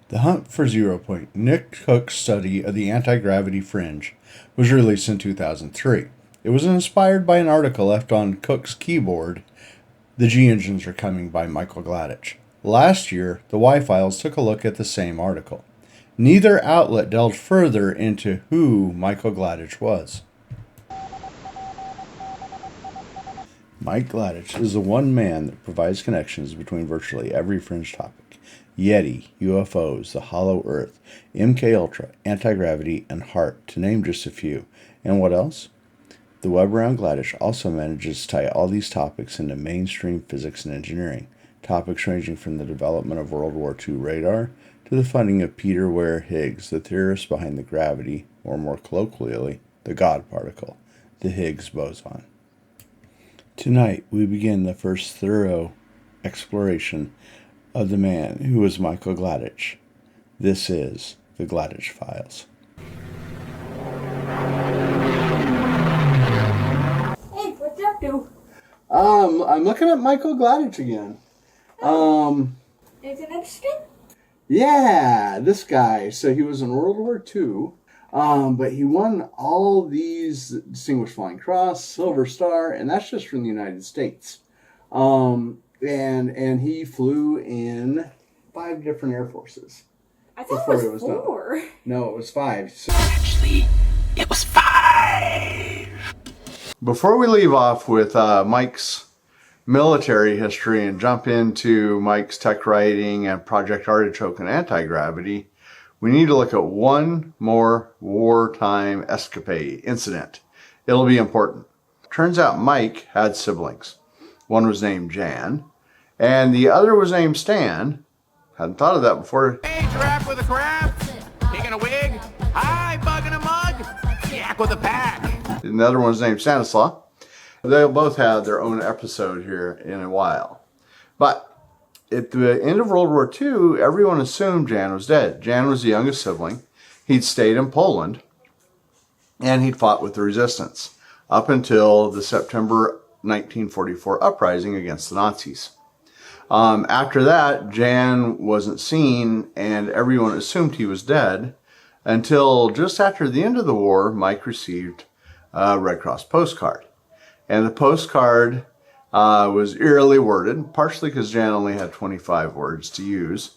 The Hunt for Zero Point, Nick Cook's study of the anti-gravity fringe, was released in 2003. It was inspired by an article left on Cook's keyboard, The G Engines Are Coming by Michael Gladych. Last year, the Y-Files took a look at the same article. Neither outlet delved further into who Michael Gladych was. Mike Gladych is the one man that provides connections between virtually every fringe topic. Yeti, UFOs, the Hollow Earth, MKUltra, anti-gravity, and HAART, to name just a few. And what else? The web around Gladych also manages to tie all these topics into mainstream physics and engineering, topics ranging from the development of World War II radar to the funding of Peter Ware Higgs, the theorist behind the gravity, or more colloquially, the God particle, the Higgs boson. Tonight, we begin the first thorough exploration of the man who was Michael Gladych. This is the Gladych Files. Hey, what's up, dude? I'm looking at Michael Gladych again. Is it interesting? Yeah, this guy. So he was in World War II, but he won all these Distinguished Flying Cross, Silver Star, and that's just from the United States. And he flew in 5 different air forces. I thought it was 4. No, it was 5. So Actually, it was 5. before we leave off with Mike's military history and jump into Mike's tech writing and Project Artichoke and anti-gravity, we need to look at one more wartime escapade incident. It'll be important. Turns out Mike had siblings. One was named Jan, and the other was named Stan. Hadn't thought of that before. Hey, giraffe with a crab, pig in a wig, hi, bug in a mug, yak with a pack. And the other one was named Stanislaw. They'll both have their own episode here in a while. But at the end of World War II, everyone assumed Jan was dead. Jan was the youngest sibling. He'd stayed in Poland, and he'd fought with the resistance up until the September 1944 uprising against the Nazis. After that, Jan wasn't seen, and everyone assumed he was dead until just after the end of the war, Mike received a Red Cross postcard. And the postcard was eerily worded, partially because Jan only had 25 words to use.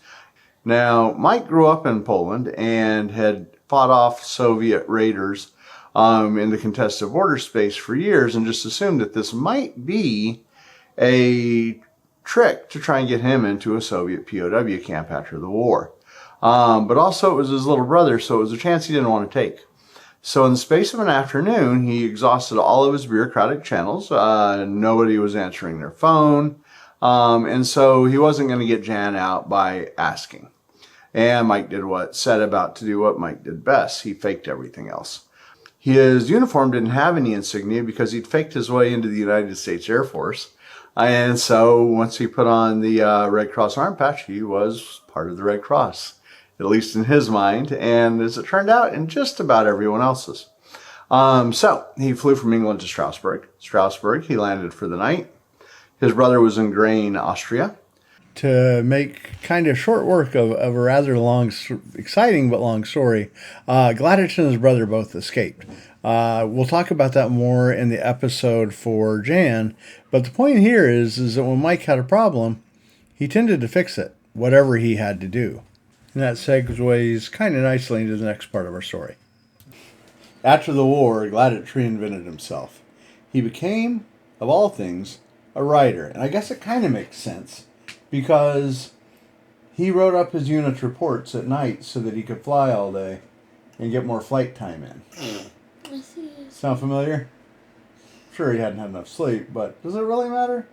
Now, Mike grew up in Poland and had fought off Soviet raiders in the contested border space for years and just assumed that this might be a trick to try and get him into a Soviet POW camp after the war. But also it was his little brother, so it was a chance he didn't want to take. So in the space of an afternoon, he exhausted all of his bureaucratic channels. Nobody was answering their phone. And so he wasn't going to get Jan out by asking. And Mike set about to do what Mike did best. He faked everything else. His uniform didn't have any insignia because he'd faked his way into the United States Air Force. And so once he put on the Red Cross arm patch, he was part of the Red Cross, at least in his mind, and as it turned out, in just about everyone else's. So he flew from England to Strasbourg. Strasbourg, he landed for the night. His brother was in Grain, Austria. To make kind of short work of a rather long, exciting but long story, Gladych and his brother both escaped. We'll talk about that more in the episode for Jan, but the point here is that when Mike had a problem, he tended to fix it, whatever he had to do. And that segues kind of nicely into the next part of our story. After the war, Gladych reinvented himself. He became, of all things, a writer. And I guess it kind of makes sense, because he wrote up his unit's reports at night so that he could fly all day and get more flight time in. Sound familiar? Sure, he hadn't had enough sleep, but does it really matter?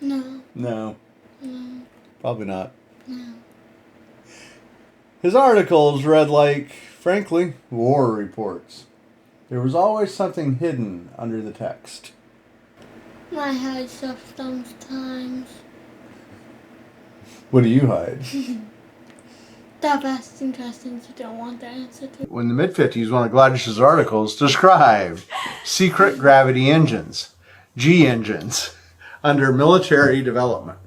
No. No. No. Probably not. No. His articles read like, frankly, war reports. There was always something hidden under the text. I hide stuff sometimes. What do you hide? Stop asking questions you don't want the answer to. In the mid-50s, one of Gladych's articles described secret gravity engines, G engines, under military development.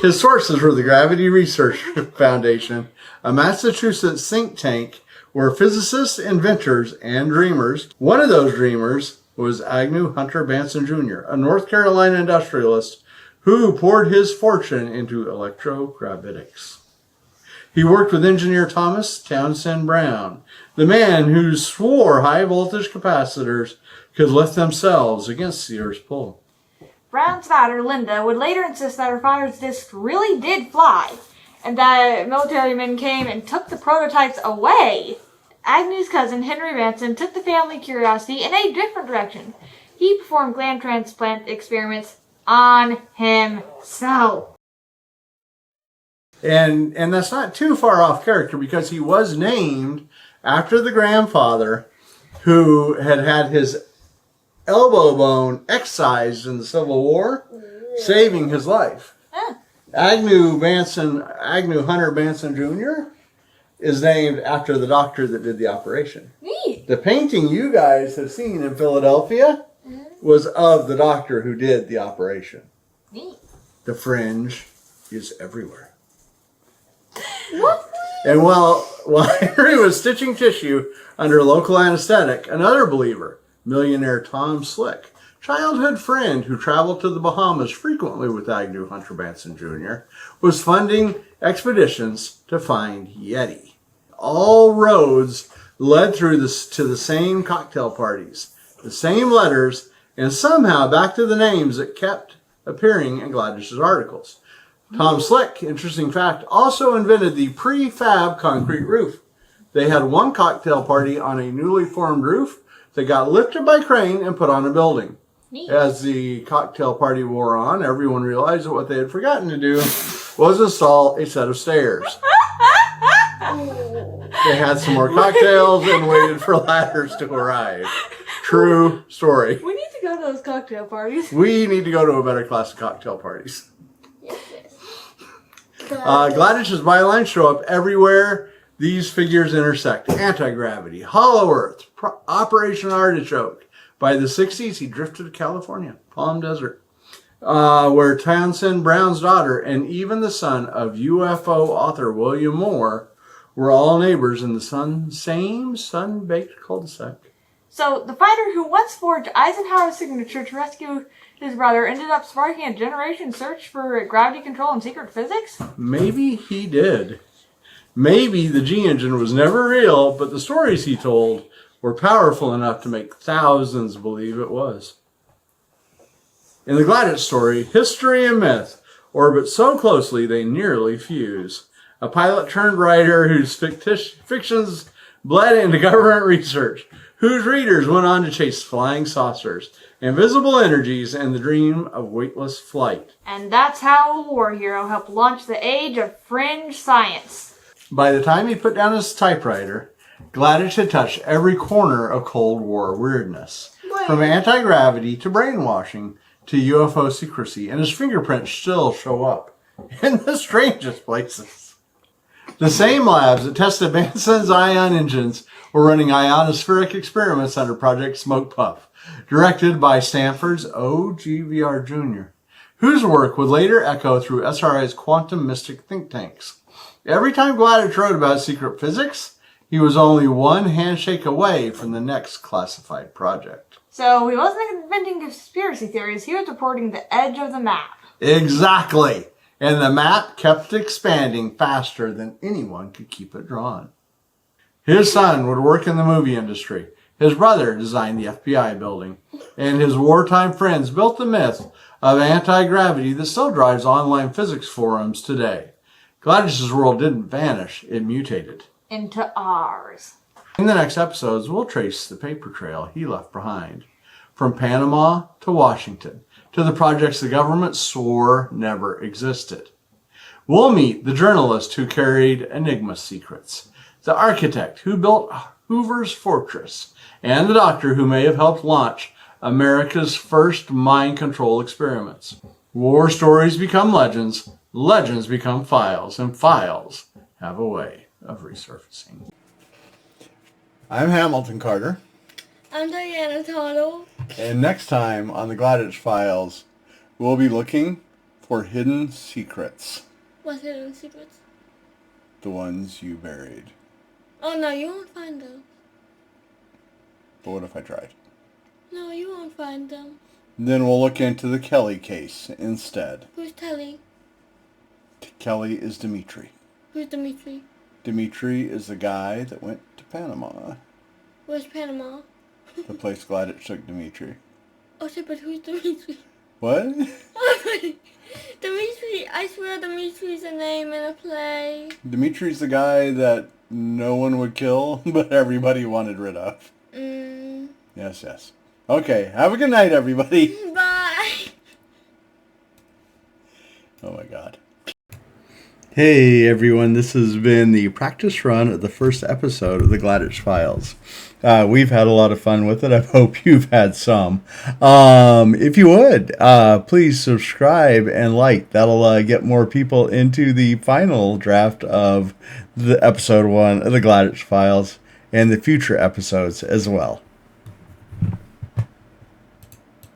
His sources were the Gravity Research Foundation, a Massachusetts think tank where physicists, inventors, and dreamers. One of those dreamers was Agnew Hunter Benson Jr., a North Carolina industrialist who poured his fortune into electrogravitics. He worked with engineer Thomas Townsend Brown, the man who swore high-voltage capacitors could lift themselves against the Earth's pull. Brown's daughter, Linda, would later insist that her father's disc really did fly, and that military men came and took the prototypes away. Agnew's cousin, Henry Benson, took the family curiosity in a different direction. He performed gland transplant experiments on himself. And that's not too far off character because he was named after the grandfather who had his elbow bone excised in the Civil War, saving his life. Agnew Hunter Benson Jr. is named after the doctor that did the operation. Neat. The painting you guys have seen in Philadelphia was of the doctor who did the operation. Neat. The fringe is everywhere. And while Henry was stitching tissue under local anesthetic, another believer, millionaire Tom Slick, childhood friend who traveled to the Bahamas frequently with Agnew Hunter Benson Jr., was funding expeditions to find Yeti. All roads led through to the same cocktail parties, the same letters, and somehow back to the names that kept appearing in Gladysh's articles. Tom Slick, interesting fact, also invented the prefab concrete roof. They had one cocktail party on a newly formed roof that got lifted by crane and put on a building. Neat. As the cocktail party wore on, everyone realized that what they had forgotten to do was install a set of stairs. They had some more cocktails and waited for ladders to arrive. True story. We need to go to those cocktail parties. We need to go to a better class of cocktail parties. Gladish's bylines show up everywhere these figures intersect. Anti-gravity, Hollow Earth, Operation Artichoke. By the 60s, he drifted to California, Palm Desert, where Townsend Brown's daughter and even the son of UFO author William Moore were all neighbors in the same sun-baked cul-de-sac. So, the fighter who once forged Eisenhower's signature to rescue his brother ended up sparking a generation search for gravity control and secret physics? Maybe he did. Maybe the G-engine was never real, but the stories he told were powerful enough to make thousands believe it was. In the Gladych story, history and myth orbit so closely they nearly fuse. A pilot turned writer whose fictions bled into government research, whose readers went on to chase flying saucers, invisible energies, and the dream of weightless flight. And that's how a war hero helped launch the age of fringe science. By the time he put down his typewriter, Gladych had touched every corner of Cold War weirdness. From anti-gravity to brainwashing to UFO secrecy, and his fingerprints still show up in the strangest places. The same labs that tested Benson's ion engines were running ionospheric experiments under Project Smoke Puff, directed by Stanford's O.G.V.R. Jr., whose work would later echo through SRI's quantum mystic think tanks. Every time Gladych wrote about secret physics, he was only one handshake away from the next classified project. So he wasn't inventing conspiracy theories, he was reporting the edge of the map. Exactly. And the map kept expanding faster than anyone could keep it drawn. His son would work in the movie industry. His brother designed the FBI building. And his wartime friends built the myth of anti-gravity that still drives online physics forums today. Gladysh's world didn't vanish, it mutated. Into ours. In the next episodes, we'll trace the paper trail he left behind. From Panama to Washington, to the projects the government swore never existed. We'll meet the journalist who carried Enigma secrets, the architect who built Hoover's Fortress, and the doctor who may have helped launch America's first mind control experiments. War stories become legends, legends become files, and files have a way of resurfacing. I'm Hamilton Carter. I'm Diana Tuttle. And next time on the Gladych Files, we'll be looking for for hidden secrets. What's hidden secrets? The ones you buried. Oh no, you won't find them. But what if I tried? No, you won't find them. Then we'll look into the Kelly case instead. Who's Kelly? Kelly is Dimitri. Who's Dimitri? Dimitri is the guy that went to Panama. Where's Panama? The place Gladych took Dimitri. Oh shit, but who's Dimitri? What? Dimitri, I swear Dimitri's a name in a play. Dimitri's the guy that no one would kill, but everybody wanted rid of. Yes, yes. Okay, have a good night, everybody. Bye. Oh my god. Hey everyone, this has been the practice run of the first episode of the Gladych Files. We've had a lot of fun with it. I hope you've had some. If you would, please subscribe and like. That'll get more people into the final draft of the episode 1 of the Gladych Files and the future episodes as well.